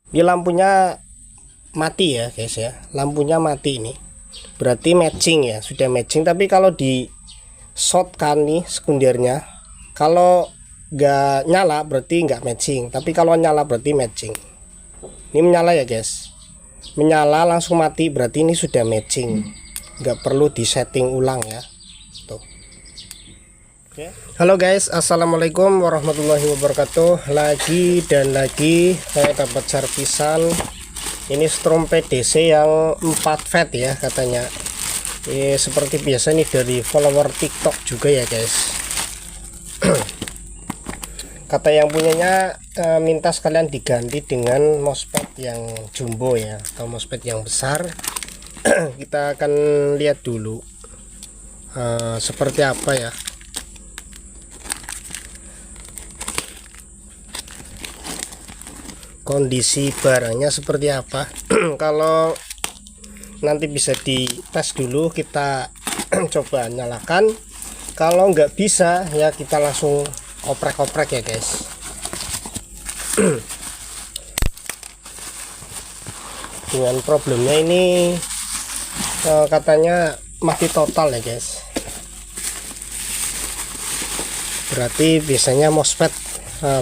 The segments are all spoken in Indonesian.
Ini lampunya mati ya guys ya, lampunya mati ini berarti matching ya, sudah matching. Tapi kalau di short kan nih sekundernya, kalau nggak nyala berarti nggak matching, tapi kalau nyala berarti matching. Ini menyala ya guys, menyala langsung mati berarti ini sudah matching, nggak perlu disetting ulang ya. Tuh. Halo guys, assalamualaikum warahmatullahi wabarakatuh. Lagi dan lagi saya dapat servisan ini strom PDC yang 4 volt ya katanya. Ini seperti biasa nih dari follower TikTok juga ya guys. Kata yang punyanya minta sekalian diganti dengan MOSFET yang jumbo ya, atau MOSFET yang besar. Kita akan lihat dulu seperti apa ya. Kondisi barangnya seperti apa. Kalau nanti bisa dites dulu, kita coba nyalakan. Kalau nggak bisa ya kita langsung oprek-oprek ya guys. Dengan problemnya ini katanya mati total ya guys, berarti biasanya MOSFET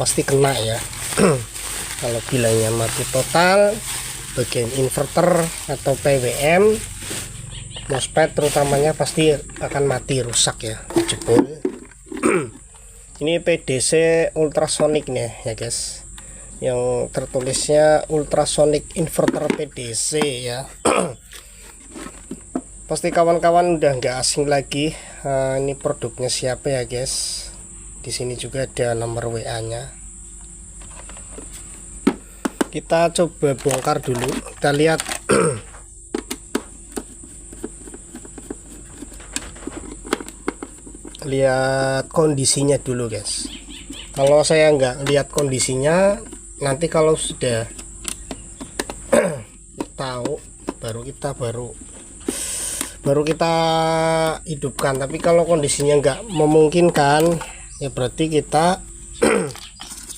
pasti kena ya. Kalau bilangnya mati total, bagian inverter atau PWM, MOSFET terutamanya pasti akan mati, rusak ya, jebol. Ini PDC ultrasonic nih ya guys, yang tertulisnya ultrasonic inverter PDC ya. Pasti kawan-kawan udah nggak asing lagi. Ini produknya siapa ya guys, di sini juga ada nomor WA-nya. Kita coba bongkar dulu, kita lihat. Lihat kondisinya dulu guys. Kalau saya nggak lihat kondisinya, nanti kalau sudah tahu baru kita hidupkan. Tapi kalau kondisinya nggak memungkinkan ya berarti kita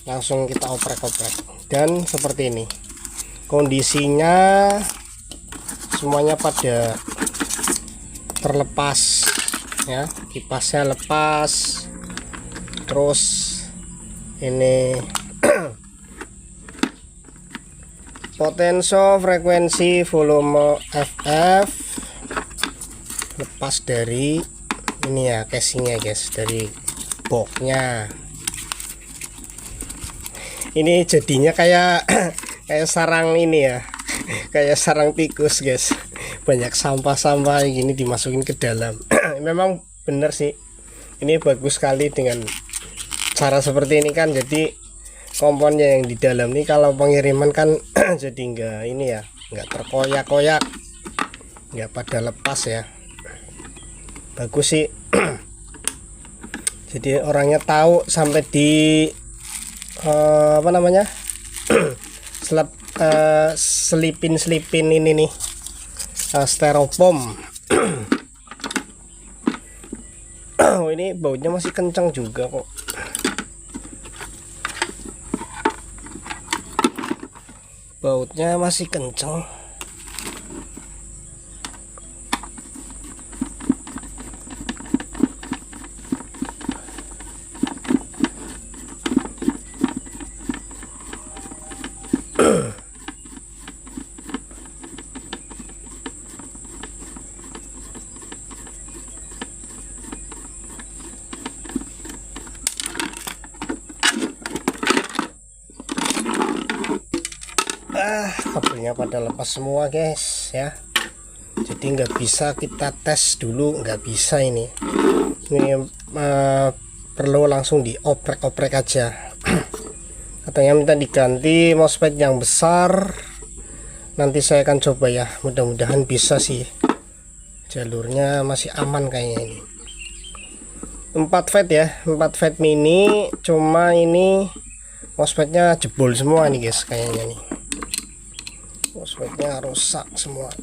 langsung kita oprek-oprek. Dan seperti ini kondisinya, semuanya pada terlepas ya, kipasnya lepas, terus ini potensio, frekuensi, volume, FF lepas dari ini ya, casingnya guys, dari boxnya. Ini jadinya kayak sarang ini ya, kayak sarang tikus guys, banyak sampah-sampah gini dimasukin ke dalam. Memang bener sih, ini bagus sekali dengan cara seperti ini kan. Jadi komponnya yang di dalam nih kalau pengiriman kan jadi enggak ini ya, enggak terkoyak-koyak, enggak pada lepas ya. Bagus sih. Jadi orangnya tahu sampai di apa namanya, selipin ini nih, styrofoam. Oh, ini bautnya masih kencang juga kok. Bautnya masih kencang. Kabelnya pada lepas semua guys ya, jadi nggak bisa kita tes dulu, nggak bisa ini perlu langsung dioprek-oprek aja. Katanya minta diganti MOSFET yang besar. Nanti saya akan coba ya, mudah-mudahan bisa sih, jalurnya masih aman kayaknya. Ini 4 volt ya, 4 volt mini, cuma ini MOSFET-nya jebol semua nih guys, kayaknya nih MOSFET-nya rusak semua.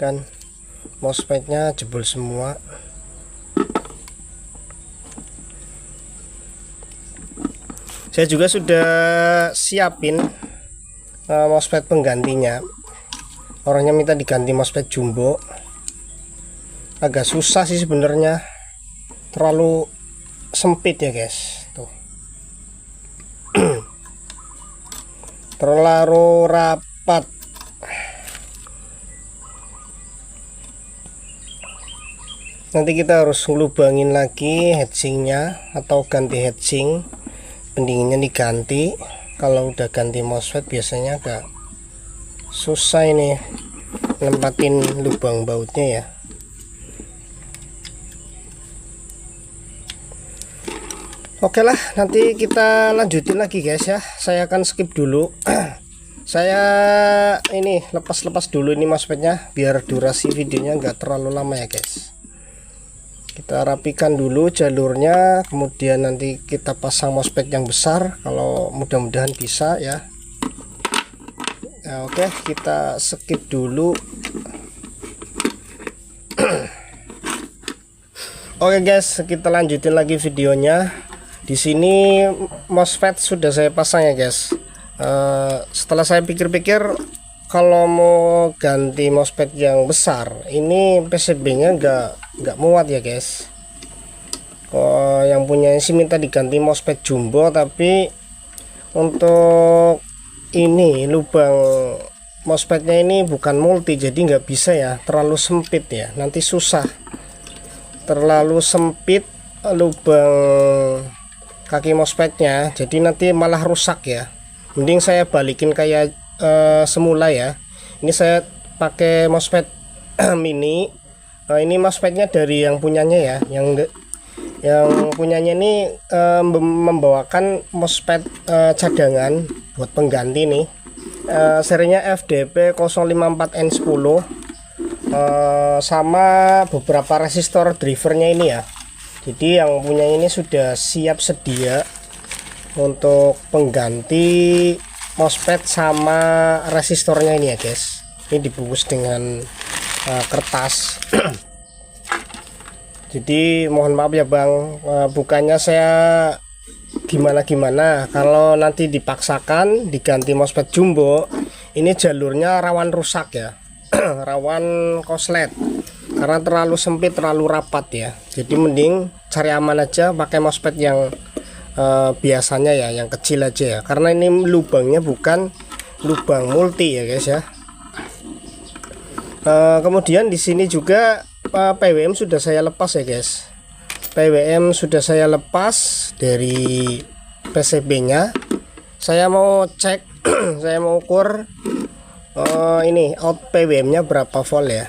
Kan MOSFET-nya jebol semua. Saya juga sudah siapin MOSFET penggantinya. Orangnya minta diganti MOSFET jumbo. Agak susah sih sebenarnya, terlalu sempit ya guys, tuh. Terlalu rapat. Nanti kita harus ngelubangin lagi heatsinknya atau ganti heatsink, pendinginnya diganti. Kalau udah ganti MOSFET biasanya agak susah ini nempatin lubang bautnya ya. Oke lah, nanti kita lanjutin lagi guys ya. Saya akan skip dulu. Saya ini lepas dulu ini MOSFET-nya biar durasi videonya nggak terlalu lama ya guys. Kita rapikan dulu jalurnya, kemudian nanti kita pasang MOSFET yang besar kalau mudah-mudahan bisa ya. Nah, oke, kita skip dulu. Oke guys, kita lanjutin lagi videonya. Di sini MOSFET sudah saya pasang ya guys. Setelah saya pikir-pikir, kalau mau ganti MOSFET yang besar, ini PCB-nya nggak muat ya guys. Yang punya sih minta diganti MOSFET jumbo, tapi untuk ini lubang MOSFET-nya ini bukan multi, jadi nggak bisa ya, terlalu sempit ya, nanti susah. Terlalu sempit lubang kaki MOSFET-nya, jadi nanti malah rusak ya. Mending saya balikin kayak semula ya. Ini saya pakai MOSFET mini. Ini MOSFET-nya dari yang punyanya ya, yang punyanya ini membawakan MOSFET cadangan buat pengganti nih. Serinya FDP 054N10, sama beberapa resistor drivernya ini ya. Jadi yang punya ini sudah siap sedia untuk pengganti MOSFET sama resistornya ini ya guys. Ini dibungkus dengan kertas. Jadi mohon maaf ya bang, bukannya saya gimana kalau nanti dipaksakan diganti MOSFET jumbo, ini jalurnya rawan rusak ya. Rawan koslet karena terlalu sempit, terlalu rapat ya. Jadi mending cari aman aja, pakai MOSFET yang biasanya ya, yang kecil aja ya, karena ini lubangnya bukan lubang multi ya guys ya. Kemudian di sini juga PWM sudah saya lepas ya guys. PWM sudah saya lepas dari PCB-nya. Saya mau cek, saya mau ukur ini out PWM-nya berapa volt ya.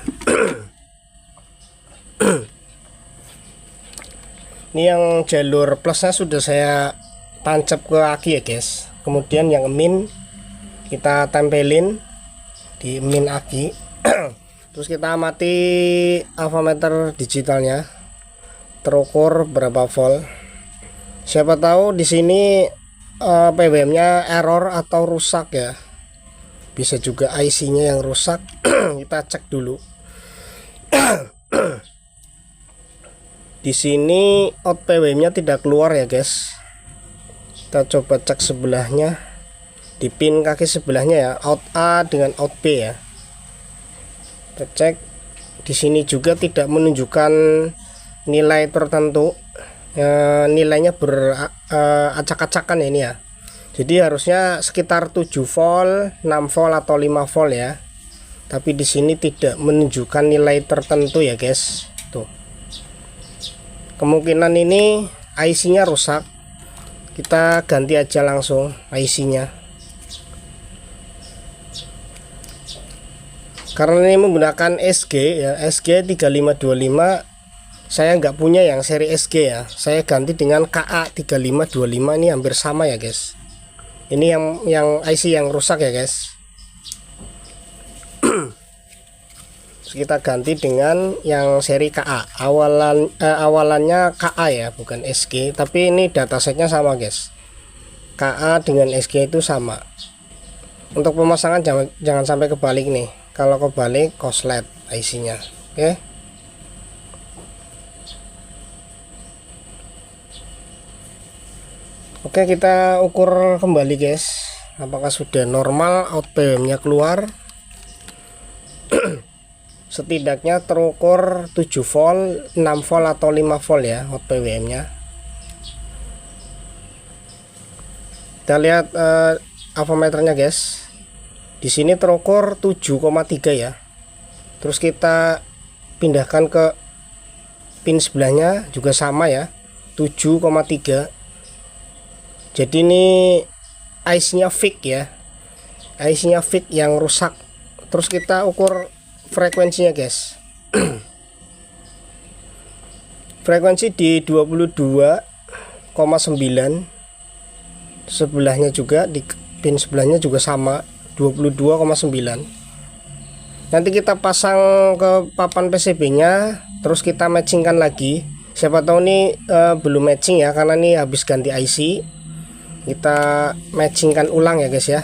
Ini yang jalur plusnya sudah saya tancap ke aki ya guys. Kemudian yang min kita tempelin di min aki. Terus kita amati avometer digitalnya, terukur berapa volt. Siapa tahu di sini PWM-nya error atau rusak ya. Bisa juga IC-nya yang rusak. Kita cek dulu. Di sini out PWM-nya tidak keluar ya guys. Kita coba cek sebelahnya, di pin kaki sebelahnya ya, out A dengan out B ya. Kita cek di sini juga tidak menunjukkan nilai tertentu, nilainya beracak-acakan ya ini ya. Jadi harusnya sekitar 7 volt, 6 volt atau 5 volt ya. Tapi di sini tidak menunjukkan nilai tertentu ya guys. Tuh. Kemungkinan ini IC-nya rusak. Kita ganti aja langsung IC-nya. Karena ini menggunakan SG ya, SG 3525. Saya nggak punya yang seri SG ya. Saya ganti dengan KA 3525, ini hampir sama ya guys. Ini yang IC yang rusak ya guys. Terus kita ganti dengan yang seri KA. Awalannya KA ya, bukan SG, tapi ini datasetnya sama guys. KA dengan SG itu sama. Untuk pemasangan jangan sampai kebalik nih. Kalau kebalik koslet IC-nya. Oke. Oke, kita ukur kembali guys, apakah sudah normal out PWM nya keluar. Setidaknya terukur 7 volt, 6 volt atau 5 volt ya out PWM nya. Kita lihat avometernya guys. Di sini terukur 7,3 ya. Terus kita pindahkan ke pin sebelahnya juga sama ya, 7,3. Jadi ini IC-nya fix ya, IC-nya fix yang rusak. Terus kita ukur frekuensinya guys. Frekuensi di 22,9. Sebelahnya juga di pin sebelahnya juga sama, 22,9. Nanti kita pasang ke papan PCB nya, terus kita matchingkan lagi. Siapa tahu ini belum matching ya, karena ini habis ganti IC. Kita matchingkan ulang ya guys ya.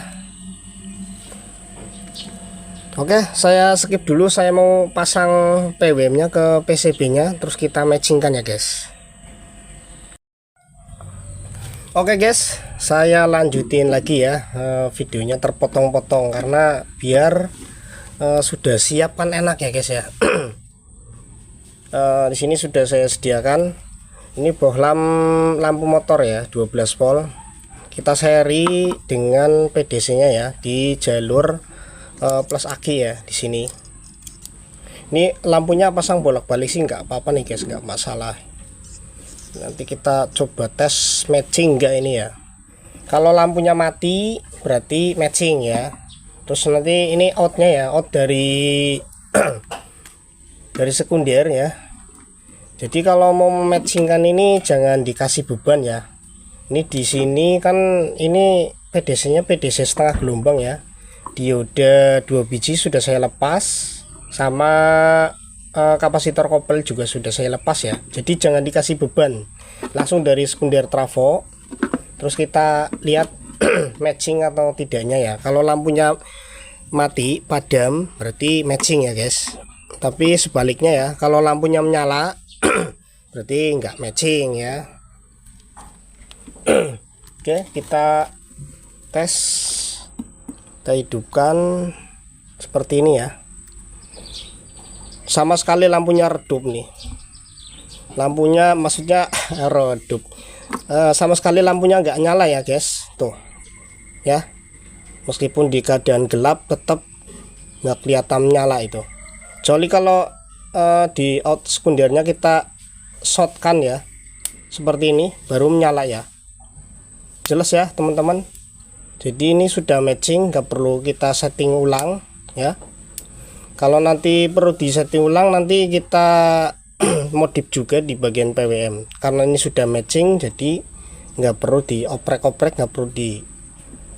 Oke, saya skip dulu, saya mau pasang PWM nya ke PCB nya, terus kita matchingkan ya guys. Oke guys, saya lanjutin lagi ya. Videonya terpotong-potong karena biar sudah siap kan enak ya guys ya. Di sini sudah saya sediakan ini bohlam lampu motor ya, 12 volt. Kita seri dengan PDC nya ya di jalur plus aki ya di sini. Ini lampunya pasang bolak-balik sih nggak apa-apa nih guys, nggak masalah. Nanti kita coba tes matching enggak ini ya. Kalau lampunya mati berarti matching ya. Terus nanti ini outnya ya, out dari dari sekunder ya. Jadi kalau mau matchingkan ini jangan dikasih beban ya. Ini di sini kan ini PDC-nya PDC setengah gelombang ya. Dioda 2 biji sudah saya lepas, sama kapasitor kopel juga sudah saya lepas ya. Jadi jangan dikasih beban, langsung dari sekunder trafo. Terus kita lihat matching atau tidaknya ya. Kalau lampunya mati padam berarti matching ya guys. Tapi sebaliknya ya, kalau lampunya menyala berarti enggak matching ya. Oke, kita tes, kita hidupkan seperti ini ya. Sama sekali lampunya redup nih, lampunya maksudnya redup, sama sekali lampunya nggak nyala ya guys, tuh ya. Meskipun di keadaan gelap tetap nggak kelihatan nyala itu. Kecuali kalau di out sekundernya kita shotkan ya, seperti ini baru menyala ya. Jelas ya teman-teman. Jadi ini sudah matching, nggak perlu kita setting ulang ya. Kalau nanti perlu di setting ulang, nanti kita modif juga di bagian PWM. Karena ini sudah matching, jadi nggak perlu dioprek-oprek, nggak perlu di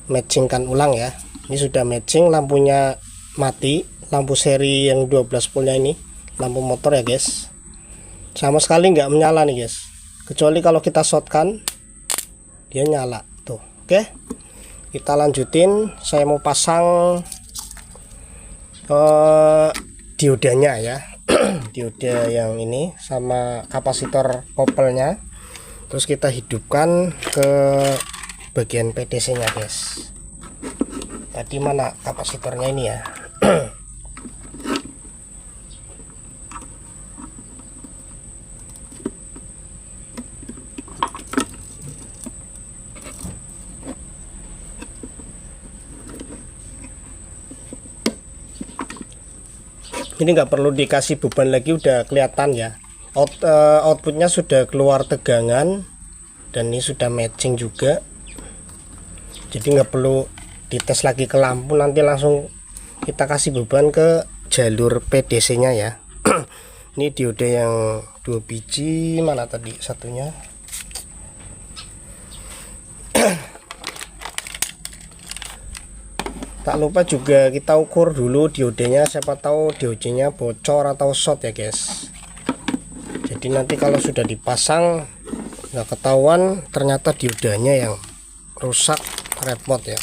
matchingkan ulang ya. Ini sudah matching, lampunya mati, lampu seri yang 12 voltnya ini, lampu motor ya guys. Sama sekali nggak menyala nih guys. Kecuali kalau kita shotkan, dia nyala tuh. Oke, kita lanjutin. Saya mau pasang diodanya ya. Dioda yang ini sama kapasitor kopelnya. Terus kita hidupkan ke bagian PDC nya guys. Tadi mana kapasitornya ini ya. Ini nggak perlu dikasih beban lagi, udah kelihatan ya. Outputnya sudah keluar tegangan dan ini sudah matching juga. Jadi nggak perlu dites lagi ke lampu, nanti langsung kita kasih beban ke jalur PDC nya ya. Ini dioda yang 2 biji, mana tadi satunya. Tak lupa juga kita ukur dulu diodenya, siapa tahu diodenya bocor atau short ya guys. Jadi nanti kalau sudah dipasang nggak ketahuan ternyata diodanya yang rusak, repot ya.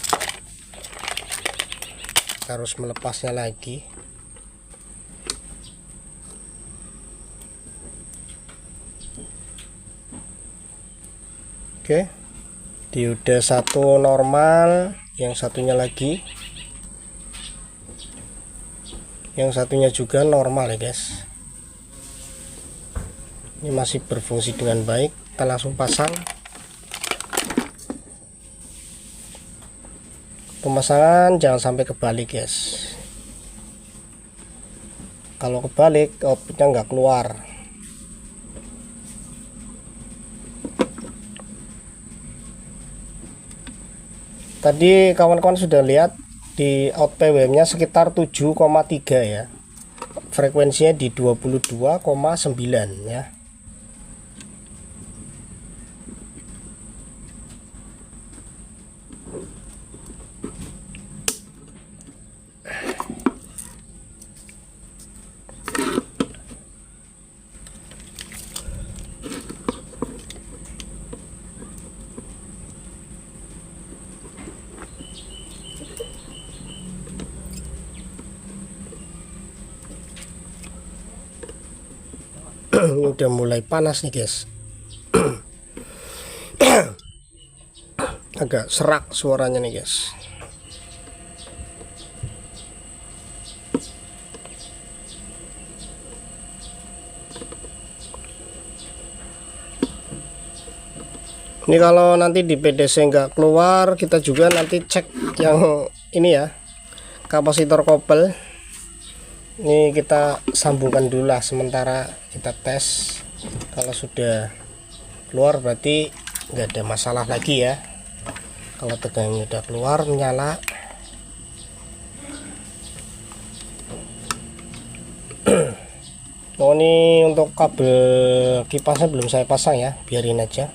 Kita harus melepasnya lagi. Oke, Dioda satu normal, yang satunya lagi, yang satunya juga normal ya guys. Ini masih berfungsi dengan baik. Kita langsung pasang. Pemasangan jangan sampai kebalik guys. Kalau kebalik outputnya nggak keluar. Tadi kawan-kawan sudah lihat di out PWM nya sekitar 7,3 ya, frekuensinya di 22,9 ya. Udah mulai panas nih guys. Agak serak suaranya nih guys. Ini kalau nanti di PDC nggak keluar, kita juga nanti cek yang ini ya, kapasitor kopel. Ini kita sambungkan dulu lah sementara, kita tes. Kalau sudah keluar berarti nggak ada masalah lagi ya. Kalau tegangnya udah keluar menyala. Oh, ini untuk kabel kipasnya belum saya pasang ya, biarin aja.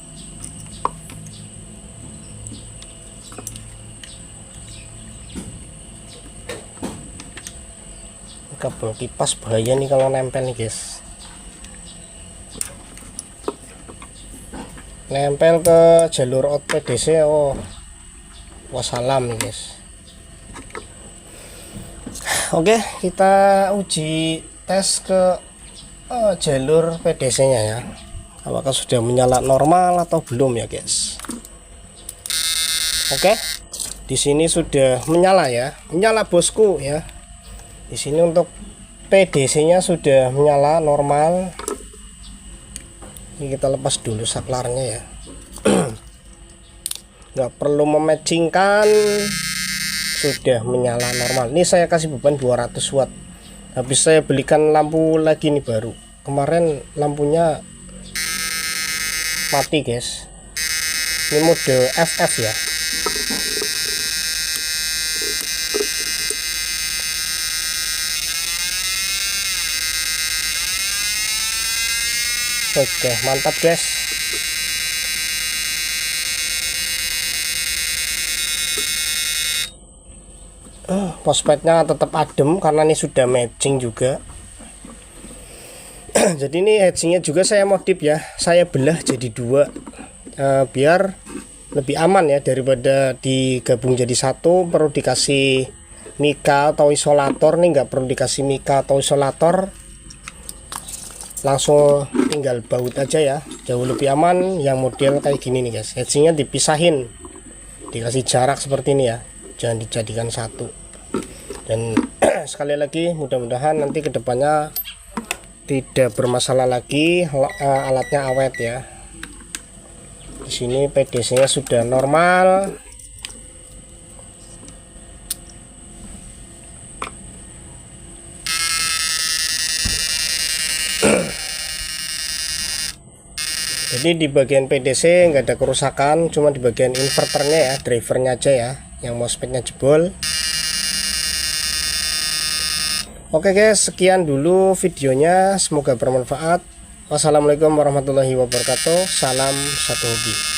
Kabel kipas bahaya nih kalau nempel nih guys, nempel ke jalur out PDC. Oh wassalam nih guys. Oke, kita uji tes ke jalur PDC nya ya, apakah sudah menyala normal atau belum ya guys. Oke, di sini sudah menyala ya, menyala bosku ya. Di sini untuk PDC nya sudah menyala normal. Ini kita lepas dulu saklarnya ya. Nggak perlu mematchingkan, sudah menyala normal. Ini saya kasih beban 200 watt. Habis saya belikan lampu lagi nih baru. Kemarin lampunya mati guys. Ini mode FF ya. Oke, mantap guys. Pospetnya tetap adem karena ini sudah matching juga. Jadi ini heatsinknya juga saya modif ya, saya belah jadi dua, biar lebih aman ya, daripada digabung jadi satu. Perlu dikasih mika atau isolator, nih nggak perlu dikasih mika atau isolator, langsung tinggal baut aja ya, jauh lebih aman. Yang model kayak gini nih guys, heatsinknya dipisahin, dikasih jarak seperti ini ya, jangan dijadikan satu. Dan sekali lagi mudah-mudahan nanti kedepannya tidak bermasalah lagi, alatnya awet ya. Di sini PDC nya sudah normal. Jadi di bagian PDC nggak ada kerusakan, cuma di bagian inverternya ya, drivernya aja ya, yang MOSFET-nya jebol. Oke guys, sekian dulu videonya, semoga bermanfaat. Wassalamualaikum warahmatullahi wabarakatuh. Salam satu hobi.